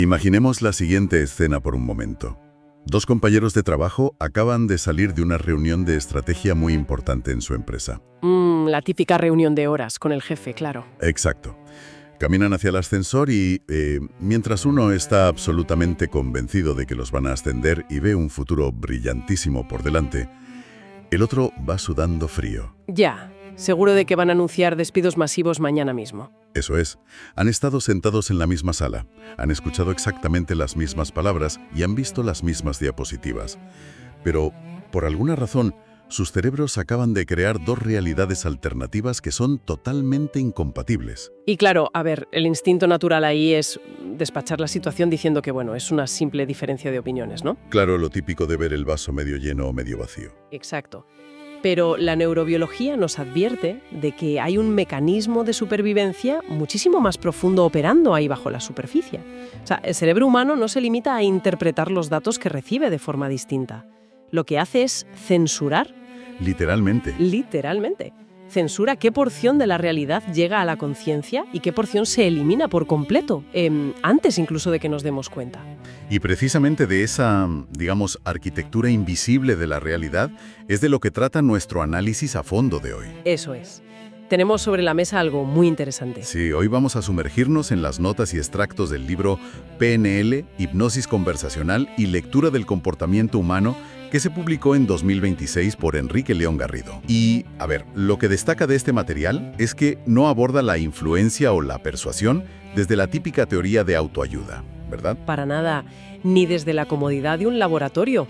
Imaginemos la siguiente escena por un momento. Dos compañeros de trabajo acaban de salir de una reunión de estrategia muy importante en su empresa. La típica reunión de horas con el jefe, claro. Exacto. Caminan hacia el ascensor y, mientras uno está absolutamente convencido de que los van a ascender y ve un futuro brillantísimo por delante, el otro va sudando frío. Ya, seguro de que van a anunciar despidos masivos mañana mismo. Eso es. Han estado sentados en la misma sala, han escuchado exactamente las mismas palabras y han visto las mismas diapositivas. Pero, por alguna razón, sus cerebros acaban de crear dos realidades alternativas que son totalmente incompatibles. Y claro, a ver, el instinto natural ahí es despachar la situación diciendo que, bueno, es una simple diferencia de opiniones, ¿no? Claro, lo típico de ver el vaso medio lleno o medio vacío. Exacto. Pero la neurobiología nos advierte de que hay un mecanismo de supervivencia muchísimo más profundo operando ahí bajo la superficie. O sea, el cerebro humano no se limita a interpretar los datos que recibe de forma distinta. Lo que hace es censurar. Literalmente. Literalmente. Censura qué porción de la realidad llega a la conciencia y qué porción se elimina por completo, antes incluso de que nos demos cuenta. Y precisamente de esa, digamos, arquitectura invisible de la realidad es de lo que trata nuestro análisis a fondo de hoy. Eso es. Tenemos sobre la mesa algo muy interesante. Sí, hoy vamos a sumergirnos en las notas y extractos del libro PNL, Hipnosis Conversacional y Lectura del Comportamiento Humano, que se publicó en 2026 por Enrique León Garrido. Y, a ver, lo que destaca de este material es que no aborda la influencia o la persuasión desde la típica teoría de autoayuda, ¿verdad? Para nada, ni desde la comodidad de un laboratorio.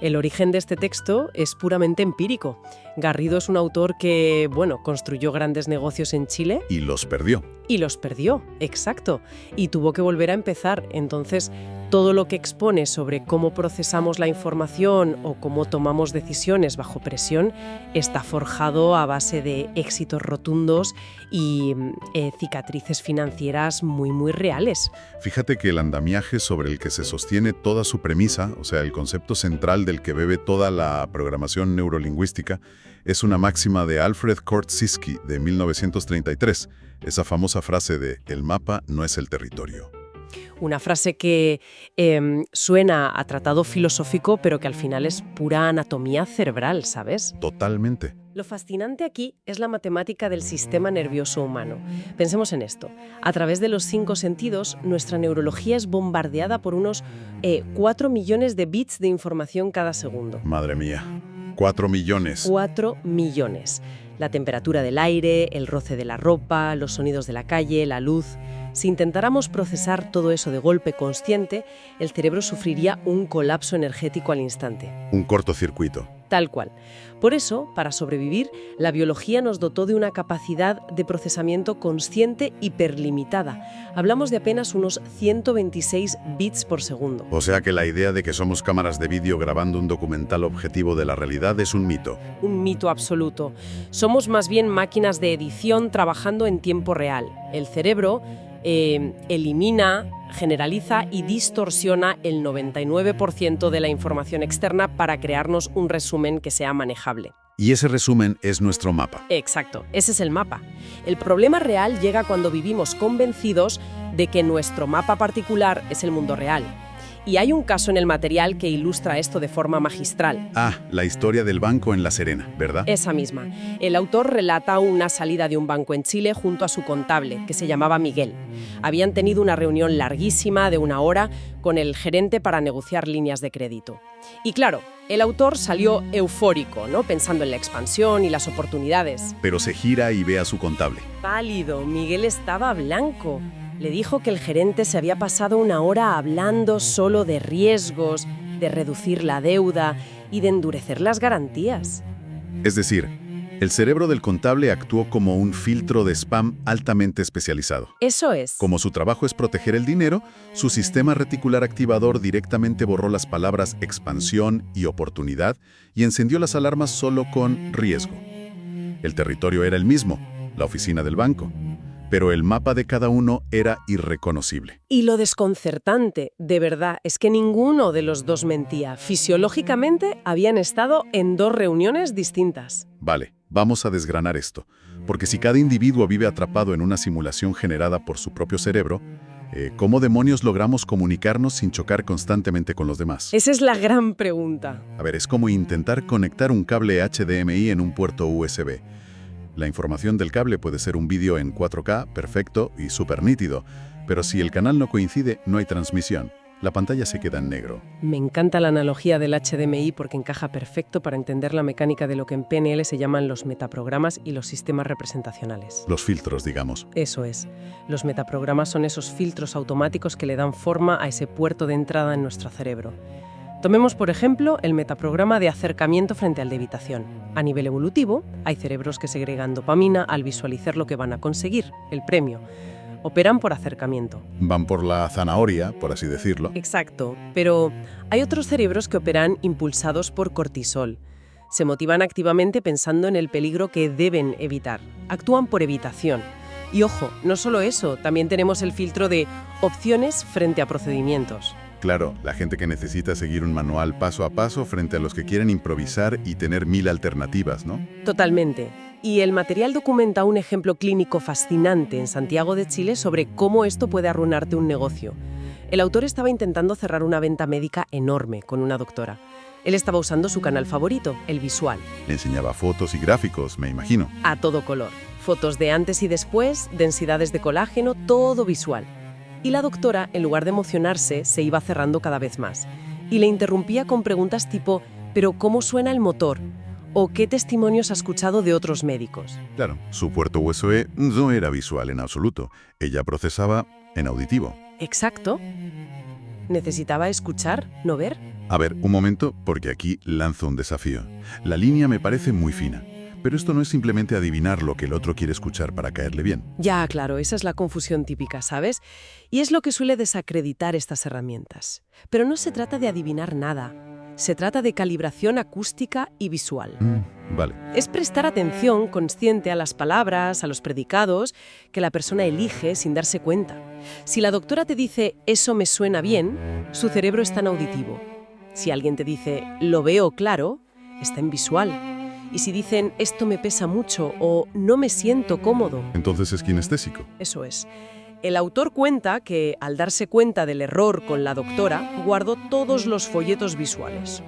El origen de este texto es puramente empírico. Garrido es un autor que, construyó grandes negocios en Chile. Y los perdió. Y los perdió, exacto. Y tuvo que volver a empezar. Entonces, todo lo que expone sobre cómo procesamos la información o cómo tomamos decisiones bajo presión está forjado a base de éxitos rotundos y cicatrices financieras muy, muy reales. Fíjate que el andamiaje sobre el que se sostiene toda su premisa, o sea, el concepto central del que bebe toda la programación neurolingüística, es una máxima de Alfred Korzybski de 1933, esa famosa frase de «el mapa no es el territorio». Una frase que suena a tratado filosófico, pero que al final es pura anatomía cerebral, ¿sabes? Totalmente. Lo fascinante aquí es la matemática del sistema nervioso humano. Pensemos en esto. A través de los 5 sentidos, nuestra neurología es bombardeada por unos 4 millones de bits de información cada segundo. Madre mía, 4 millones. 4 millones. La temperatura del aire, el roce de la ropa, los sonidos de la calle, la luz. Si intentáramos procesar todo eso de golpe consciente, el cerebro sufriría un colapso energético al instante. Un cortocircuito. Tal cual. Por eso, para sobrevivir, la biología nos dotó de una capacidad de procesamiento consciente hiperlimitada. Hablamos de apenas unos 126 bits por segundo. O sea que la idea de que somos cámaras de vídeo grabando un documental objetivo de la realidad es un mito. Un mito absoluto. Somos más bien máquinas de edición trabajando en tiempo real. El cerebro elimina, generaliza y distorsiona el 99% de la información externa para crearnos un resumen que sea manejable. Y ese resumen es nuestro mapa. Exacto, ese es el mapa. El problema real llega cuando vivimos convencidos de que nuestro mapa particular es el mundo real. Y hay un caso en el material que ilustra esto de forma magistral. Ah, la historia del banco en La Serena, ¿verdad? Esa misma. El autor relata una salida de un banco en Chile junto a su contable, que se llamaba Miguel. Habían tenido una reunión larguísima de 1 hora con el gerente para negociar líneas de crédito. Y claro, el autor salió eufórico, ¿no? Pensando en la expansión y las oportunidades. Pero se gira y ve a su contable. Pálido, Miguel estaba blanco. Le dijo que el gerente se había pasado 1 hora hablando solo de riesgos, de reducir la deuda y de endurecer las garantías. Es decir, el cerebro del contable actuó como un filtro de spam altamente especializado. Eso es. Como su trabajo es proteger el dinero, su sistema reticular activador directamente borró las palabras expansión y oportunidad y encendió las alarmas solo con riesgo. El territorio era el mismo, la oficina del banco. Pero el mapa de cada uno era irreconocible. Y lo desconcertante, de verdad, es que ninguno de los dos mentía. Fisiológicamente habían estado en 2 reuniones distintas. Vale, vamos a desgranar esto. Porque si cada individuo vive atrapado en una simulación generada por su propio cerebro, ¿Cómo demonios logramos comunicarnos sin chocar constantemente con los demás? Esa es la gran pregunta. A ver, es como intentar conectar un cable HDMI en un puerto USB. La información del cable puede ser un vídeo en 4K, perfecto y súper nítido, pero si el canal no coincide, no hay transmisión. La pantalla se queda en negro. Me encanta la analogía del HDMI porque encaja perfecto para entender la mecánica de lo que en PNL se llaman los metaprogramas y los sistemas representacionales. Los filtros, digamos. Eso es. Los metaprogramas son esos filtros automáticos que le dan forma a ese puerto de entrada en nuestro cerebro. Tomemos, por ejemplo, el metaprograma de acercamiento frente al de evitación. A nivel evolutivo, hay cerebros que segregan dopamina al visualizar lo que van a conseguir, el premio. Operan por acercamiento. Van por la zanahoria, por así decirlo. Exacto, pero hay otros cerebros que operan impulsados por cortisol. Se motivan activamente pensando en el peligro que deben evitar. Actúan por evitación. Y ojo, no solo eso, también tenemos el filtro de opciones frente a procedimientos. Claro, la gente que necesita seguir un manual paso a paso frente a los que quieren improvisar y tener 1000 alternativas, ¿no? Totalmente. Y el material documenta un ejemplo clínico fascinante en Santiago de Chile sobre cómo esto puede arruinarte un negocio. El autor estaba intentando cerrar una venta médica enorme con una doctora. Él estaba usando su canal favorito, el visual. Le enseñaba fotos y gráficos, me imagino. A todo color. Fotos de antes y después, densidades de colágeno, todo visual. Y la doctora, en lugar de emocionarse, se iba cerrando cada vez más. Y le interrumpía con preguntas tipo, ¿pero cómo suena el motor? ¿O qué testimonios ha escuchado de otros médicos? Claro, su puerto USB no era visual en absoluto. Ella procesaba en auditivo. Exacto. ¿Necesitaba escuchar, no ver? A ver, un momento, porque aquí lanzo un desafío. La línea me parece muy fina. Pero esto no es simplemente adivinar lo que el otro quiere escuchar para caerle bien. Ya, claro, esa es la confusión típica, ¿sabes? Y es lo que suele desacreditar estas herramientas. Pero no se trata de adivinar nada. Se trata de calibración acústica y visual. Vale. Es prestar atención consciente a las palabras, a los predicados, que la persona elige sin darse cuenta. Si la doctora te dice, eso me suena bien, su cerebro está en auditivo. Si alguien te dice, lo veo claro, está en visual. Y si dicen, esto me pesa mucho o no me siento cómodo. Entonces es kinestésico. Eso es. El autor cuenta que, al darse cuenta del error con la doctora, guardó todos los folletos visuales.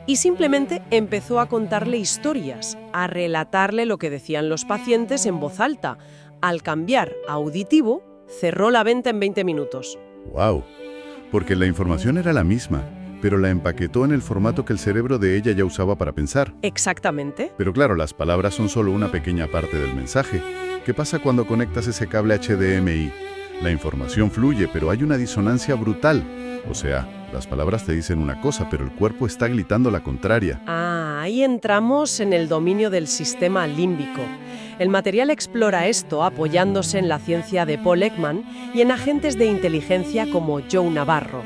Y simplemente empezó a contarle historias, a relatarle lo que decían los pacientes en voz alta. Al cambiar a auditivo, cerró la venta en 20 minutos. ¡Wow! Porque la información era la misma, pero la empaquetó en el formato que el cerebro de ella ya usaba para pensar. Exactamente. Pero claro, las palabras son solo una pequeña parte del mensaje. ¿Qué pasa cuando conectas ese cable HDMI? La información fluye, pero hay una disonancia brutal. O sea, las palabras te dicen una cosa, pero el cuerpo está gritando la contraria. Ahí entramos en el dominio del sistema límbico. El material explora esto apoyándose en la ciencia de Paul Ekman y en agentes de inteligencia como Joe Navarro.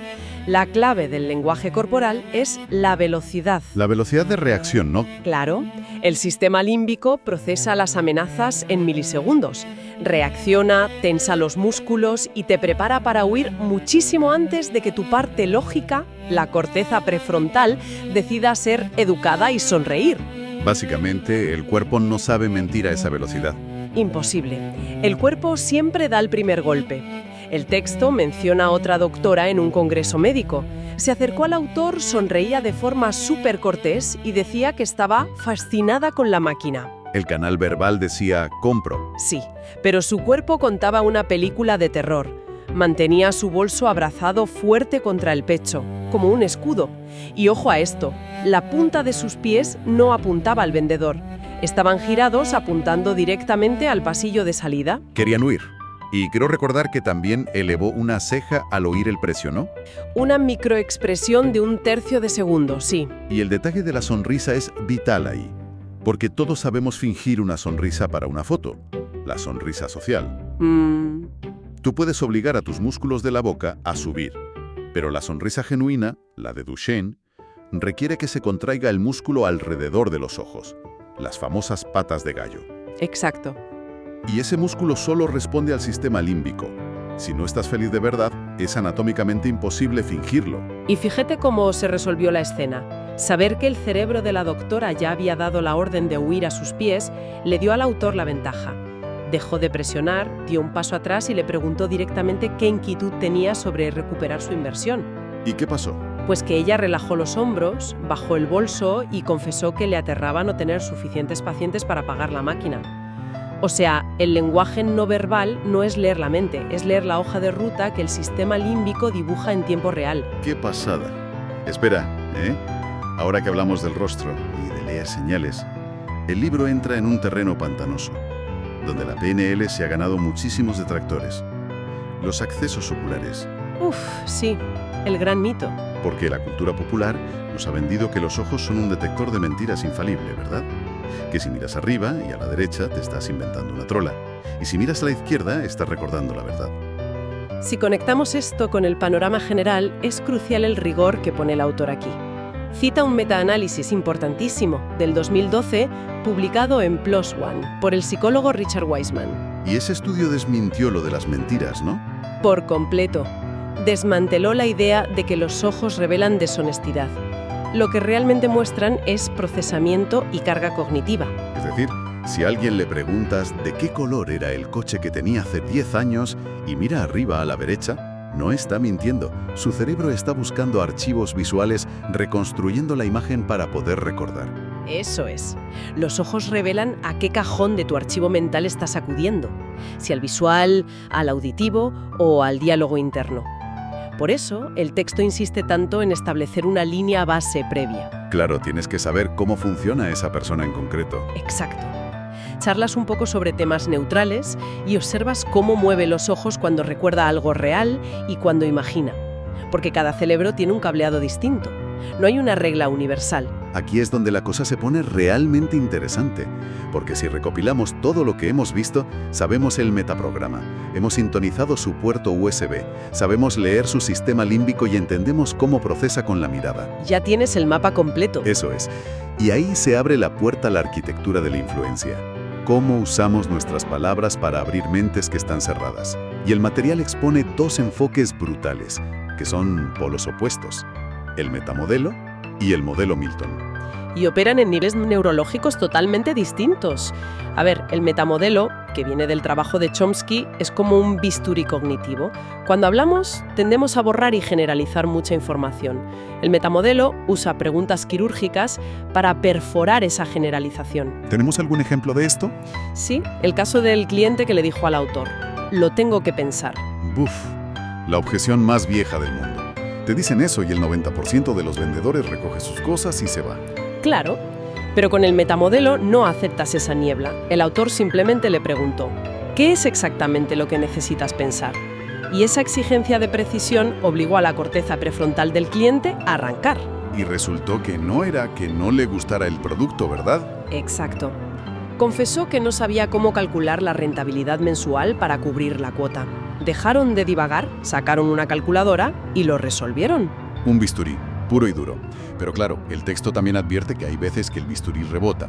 La clave del lenguaje corporal es la velocidad. La velocidad de reacción, ¿no? Claro, el sistema límbico procesa las amenazas en milisegundos. Reacciona, tensa los músculos y te prepara para huir muchísimo antes de que tu parte lógica, la corteza prefrontal, decida ser educada y sonreír. Básicamente, el cuerpo no sabe mentir a esa velocidad. Imposible. El cuerpo siempre da el primer golpe. El texto menciona a otra doctora en un congreso médico. Se acercó al autor, sonreía de forma súper cortés y decía que estaba fascinada con la máquina. El canal verbal decía, compro. Sí, pero su cuerpo contaba una película de terror. Mantenía su bolso abrazado fuerte contra el pecho, como un escudo. Y ojo a esto, la punta de sus pies no apuntaba al vendedor. Estaban girados apuntando directamente al pasillo de salida. Querían huir. Y quiero recordar que también elevó una ceja al oír el precio, ¿no? Una microexpresión de 1/3 de segundo, sí. Y el detalle de la sonrisa es vital ahí. Porque todos sabemos fingir una sonrisa para una foto. La sonrisa social. Tú puedes obligar a tus músculos de la boca a subir. Pero la sonrisa genuina, la de Duchenne, requiere que se contraiga el músculo alrededor de los ojos. Las famosas patas de gallo. Exacto. Y ese músculo solo responde al sistema límbico. Si no estás feliz de verdad, es anatómicamente imposible fingirlo. Y fíjate cómo se resolvió la escena. Saber que el cerebro de la doctora ya había dado la orden de huir a sus pies le dio al autor la ventaja. Dejó de presionar, dio un paso atrás y le preguntó directamente qué inquietud tenía sobre recuperar su inversión. ¿Y qué pasó? Pues que ella relajó los hombros, bajó el bolso y confesó que le aterraba no tener suficientes pacientes para pagar la máquina. O sea, el lenguaje no verbal no es leer la mente, es leer la hoja de ruta que el sistema límbico dibuja en tiempo real. ¡Qué pasada! Espera, ahora que hablamos del rostro y de leer señales, el libro entra en un terreno pantanoso, donde la PNL se ha ganado muchísimos detractores. Los accesos oculares. Uf, sí, el gran mito. Porque la cultura popular nos ha vendido que los ojos son un detector de mentiras infalible, ¿verdad? Que si miras arriba y a la derecha te estás inventando una trola. Y si miras a la izquierda estás recordando la verdad. Si conectamos esto con el panorama general, es crucial el rigor que pone el autor aquí. Cita un metaanálisis importantísimo del 2012, publicado en PLOS ONE, por el psicólogo Richard Wiseman. Y ese estudio desmintió lo de las mentiras, ¿no? Por completo. Desmanteló la idea de que los ojos revelan deshonestidad. Lo que realmente muestran es procesamiento y carga cognitiva. Es decir, si a alguien le preguntas de qué color era el coche que tenía hace 10 años y mira arriba a la derecha, no está mintiendo. Su cerebro está buscando archivos visuales, reconstruyendo la imagen para poder recordar. Eso es. Los ojos revelan a qué cajón de tu archivo mental estás acudiendo, si al visual, al auditivo o al diálogo interno. Por eso, el texto insiste tanto en establecer una línea base previa. Claro, tienes que saber cómo funciona esa persona en concreto. Exacto. Charlas un poco sobre temas neutrales y observas cómo mueve los ojos cuando recuerda algo real y cuando imagina. Porque cada cerebro tiene un cableado distinto. No hay una regla universal. Aquí es donde la cosa se pone realmente interesante, porque si recopilamos todo lo que hemos visto, sabemos el metaprograma, hemos sintonizado su puerto USB, sabemos leer su sistema límbico y entendemos cómo procesa con la mirada. Ya tienes el mapa completo. Eso es. Y ahí se abre la puerta a la arquitectura de la influencia. Cómo usamos nuestras palabras para abrir mentes que están cerradas. Y el material expone dos enfoques brutales, que son polos opuestos: el metamodelo y el modelo Milton. Y operan en niveles neurológicos totalmente distintos. A ver, el metamodelo, que viene del trabajo de Chomsky, es como un bisturí cognitivo. Cuando hablamos, tendemos a borrar y generalizar mucha información. El metamodelo usa preguntas quirúrgicas para perforar esa generalización. ¿Tenemos algún ejemplo de esto? Sí, el caso del cliente que le dijo al autor: lo tengo que pensar. Buf, la objeción más vieja del mundo. Te dicen eso y el 90% de los vendedores recoge sus cosas y se va. Claro, pero con el metamodelo no aceptas esa niebla. El autor simplemente le preguntó: ¿qué es exactamente lo que necesitas pensar? Y esa exigencia de precisión obligó a la corteza prefrontal del cliente a arrancar. Y resultó que no era que no le gustara el producto, ¿verdad? Exacto. Confesó que no sabía cómo calcular la rentabilidad mensual para cubrir la cuota. Dejaron de divagar, sacaron una calculadora y lo resolvieron. Un bisturí, puro y duro. Pero claro, el texto también advierte que hay veces que el bisturí rebota.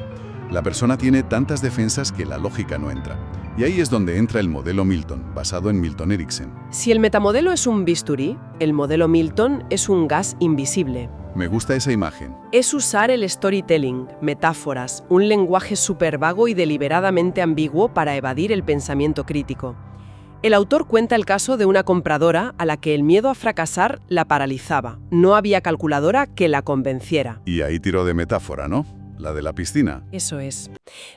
La persona tiene tantas defensas que la lógica no entra. Y ahí es donde entra el modelo Milton, basado en Milton Erickson. Si el metamodelo es un bisturí, el modelo Milton es un gas invisible. Me gusta esa imagen. Es usar el storytelling, metáforas, un lenguaje súper vago y deliberadamente ambiguo para evadir el pensamiento crítico. El autor cuenta el caso de una compradora a la que el miedo a fracasar la paralizaba. No había calculadora que la convenciera. Y ahí tiró de metáfora, ¿no? La de la piscina. Eso es.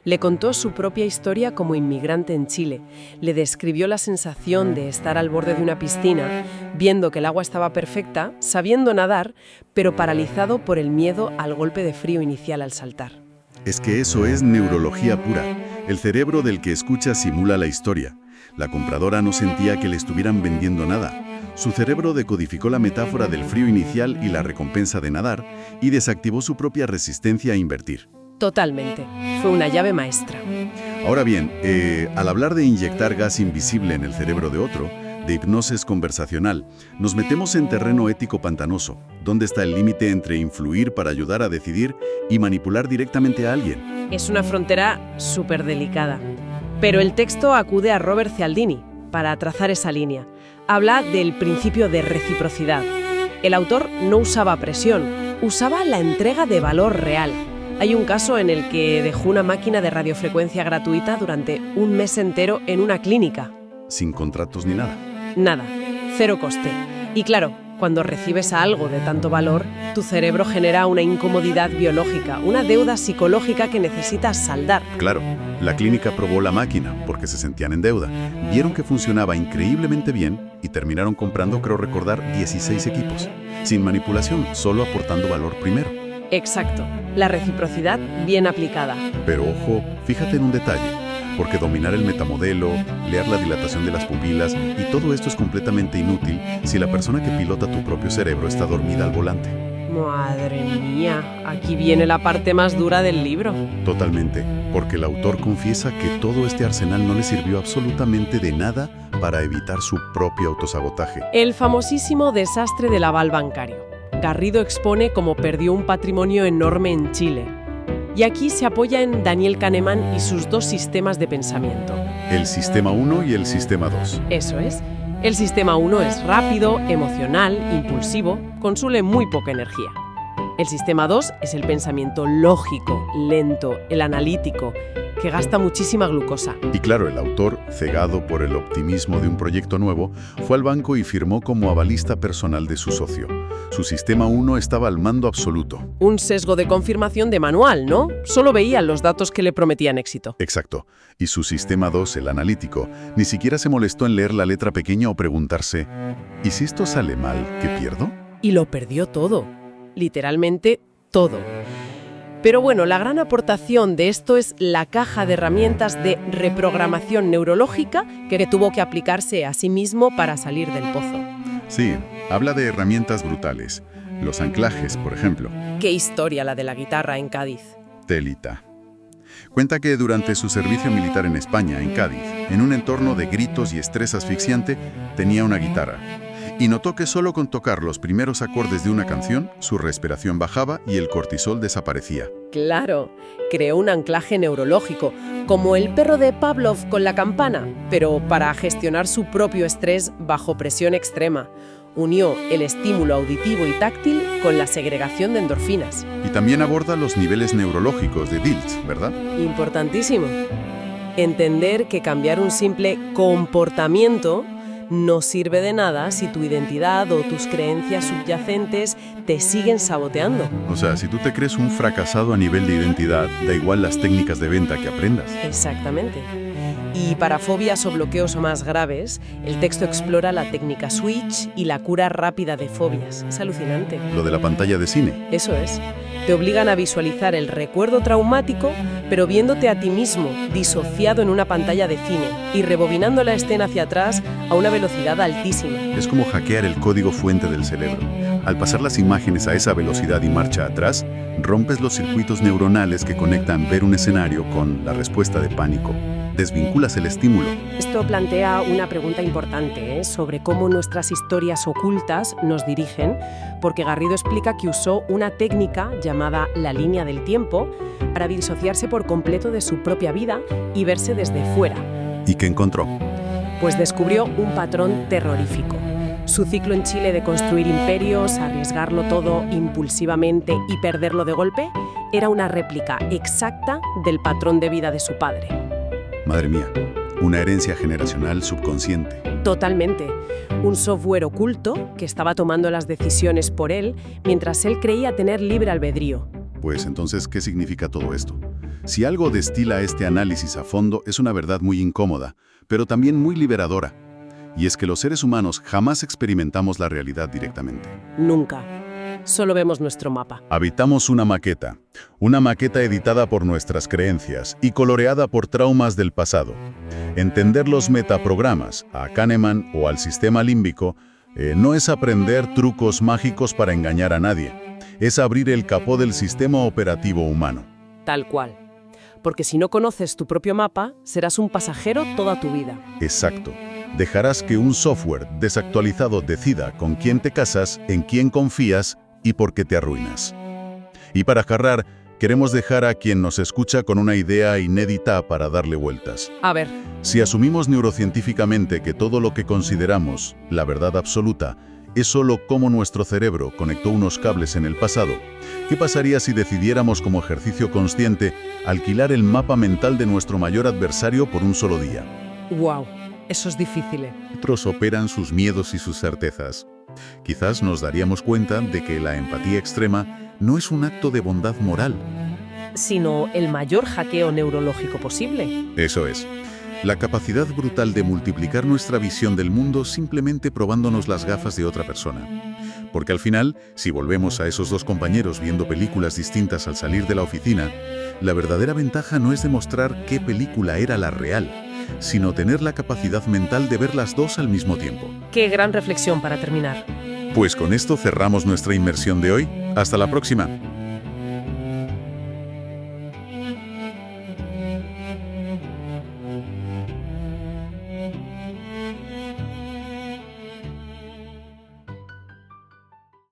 Le contó su propia historia como inmigrante en Chile. Le describió la sensación de estar al borde de una piscina, viendo que el agua estaba perfecta, sabiendo nadar, pero paralizado por el miedo al golpe de frío inicial al saltar. Es que eso es neurología pura. El cerebro del que escucha simula la historia. La compradora no sentía que le estuvieran vendiendo nada. Su cerebro decodificó la metáfora del frío inicial y la recompensa de nadar y desactivó su propia resistencia a invertir. Totalmente. Fue una llave maestra. Ahora bien, al hablar de inyectar gas invisible en el cerebro de otro, de hipnosis conversacional, nos metemos en terreno ético pantanoso, donde está el límite entre influir para ayudar a decidir y manipular directamente a alguien. Es una frontera súper delicada. Pero el texto acude a Robert Cialdini para trazar esa línea. Habla del principio de reciprocidad. El autor no usaba presión, usaba la entrega de valor real. Hay un caso en el que dejó una máquina de radiofrecuencia gratuita durante un mes entero en una clínica. Sin contratos ni nada. Nada, cero coste. Y claro, cuando recibes algo de tanto valor, tu cerebro genera una incomodidad biológica, una deuda psicológica que necesitas saldar. Claro, la clínica probó la máquina porque se sentían en deuda. Vieron que funcionaba increíblemente bien y terminaron comprando, creo recordar, 16 equipos. Sin manipulación, solo aportando valor primero. Exacto, la reciprocidad bien aplicada. Pero ojo, fíjate en un detalle. Porque dominar el metamodelo, leer la dilatación de las pupilas y todo esto es completamente inútil si la persona que pilota tu propio cerebro está dormida al volante. Madre mía, aquí viene la parte más dura del libro. Totalmente, porque el autor confiesa que todo este arsenal no le sirvió absolutamente de nada para evitar su propio autosabotaje. El famosísimo desastre del aval bancario. Garrido expone cómo perdió un patrimonio enorme en Chile. Y aquí se apoya en Daniel Kahneman y sus dos sistemas de pensamiento. El sistema 1 y el sistema 2. Eso es. El sistema 1 es rápido, emocional, impulsivo, consume muy poca energía. El sistema 2 es el pensamiento lógico, lento, el analítico, que gasta muchísima glucosa. Y claro, el autor, cegado por el optimismo de un proyecto nuevo, fue al banco y firmó como avalista personal de su socio. Su sistema 1 estaba al mando absoluto. Un sesgo de confirmación de manual, ¿no? Solo veía los datos que le prometían éxito. Exacto. Y su sistema 2, el analítico, ni siquiera se molestó en leer la letra pequeña o preguntarse, ¿y si esto sale mal, qué pierdo? Y lo perdió todo. Literalmente todo. Pero bueno, la gran aportación de esto es la caja de herramientas de reprogramación neurológica que tuvo que aplicarse a sí mismo para salir del pozo. Sí, habla de herramientas brutales. Los anclajes, por ejemplo. Qué historia la de la guitarra en Cádiz. Telita. Cuenta que durante su servicio militar en España, en Cádiz, en un entorno de gritos y estrés asfixiante, tenía una guitarra. Y notó que solo con tocar los primeros acordes de una canción, su respiración bajaba y el cortisol desaparecía. Claro, creó un anclaje neurológico, como el perro de Pavlov con la campana, pero para gestionar su propio estrés bajo presión extrema. Unió el estímulo auditivo y táctil con la segregación de endorfinas. Y también aborda los niveles neurológicos de Dilts, ¿verdad? Importantísimo. Entender que cambiar un simple comportamiento no sirve de nada si tu identidad o tus creencias subyacentes te siguen saboteando. O sea, si tú te crees un fracasado a nivel de identidad, da igual las técnicas de venta que aprendas. Exactamente. Y para fobias o bloqueos más graves, el texto explora la técnica Switch y la cura rápida de fobias. Es alucinante. Lo de la pantalla de cine. Eso es. Te obligan a visualizar el recuerdo traumático, pero viéndote a ti mismo, disociado en una pantalla de cine y rebobinando la escena hacia atrás a una velocidad altísima. Es como hackear el código fuente del cerebro. Al pasar las imágenes a esa velocidad y marcha atrás, rompes los circuitos neuronales que conectan ver un escenario con la respuesta de pánico. Desvinculas el estímulo. Esto plantea una pregunta importante, sobre cómo nuestras historias ocultas nos dirigen, porque Garrido explica que usó una técnica llamada la línea del tiempo para disociarse por completo de su propia vida y verse desde fuera. ¿Y qué encontró? Pues descubrió un patrón terrorífico. Su ciclo en Chile de construir imperios, arriesgarlo todo impulsivamente y perderlo de golpe, era una réplica exacta del patrón de vida de su padre. Madre mía, una herencia generacional subconsciente. Totalmente. Un software oculto que estaba tomando las decisiones por él mientras él creía tener libre albedrío. Pues entonces, ¿qué significa todo esto? Si algo destila este análisis a fondo, es una verdad muy incómoda, pero también muy liberadora. Y es que los seres humanos jamás experimentamos la realidad directamente. Nunca. Solo vemos nuestro mapa. Habitamos una maqueta editada por nuestras creencias y coloreada por traumas del pasado. Entender los metaprogramas, a Kahneman o al sistema límbico, no es aprender trucos mágicos para engañar a nadie. Es abrir el capó del sistema operativo humano. Tal cual. Porque si no conoces tu propio mapa, serás un pasajero toda tu vida. Exacto. Dejarás que un software desactualizado decida con quién te casas, en quién confías y por qué te arruinas. Y para cerrar, queremos dejar a quien nos escucha con una idea inédita para darle vueltas. A ver. Si asumimos neurocientíficamente que todo lo que consideramos la verdad absoluta es solo cómo nuestro cerebro conectó unos cables en el pasado. ¿Qué pasaría si decidiéramos como ejercicio consciente alquilar el mapa mental de nuestro mayor adversario por un solo día? ¡Wow! Eso es difícil, ¿eh? Otros operan sus miedos y sus certezas. Quizás nos daríamos cuenta de que la empatía extrema no es un acto de bondad moral. Sino el mayor hackeo neurológico posible. Eso es. La capacidad brutal de multiplicar nuestra visión del mundo simplemente probándonos las gafas de otra persona. Porque al final, si volvemos a esos dos compañeros viendo películas distintas al salir de la oficina, la verdadera ventaja no es demostrar qué película era la real, sino tener la capacidad mental de ver las dos al mismo tiempo. ¡Qué gran reflexión para terminar! Pues con esto cerramos nuestra inmersión de hoy. Hasta la próxima.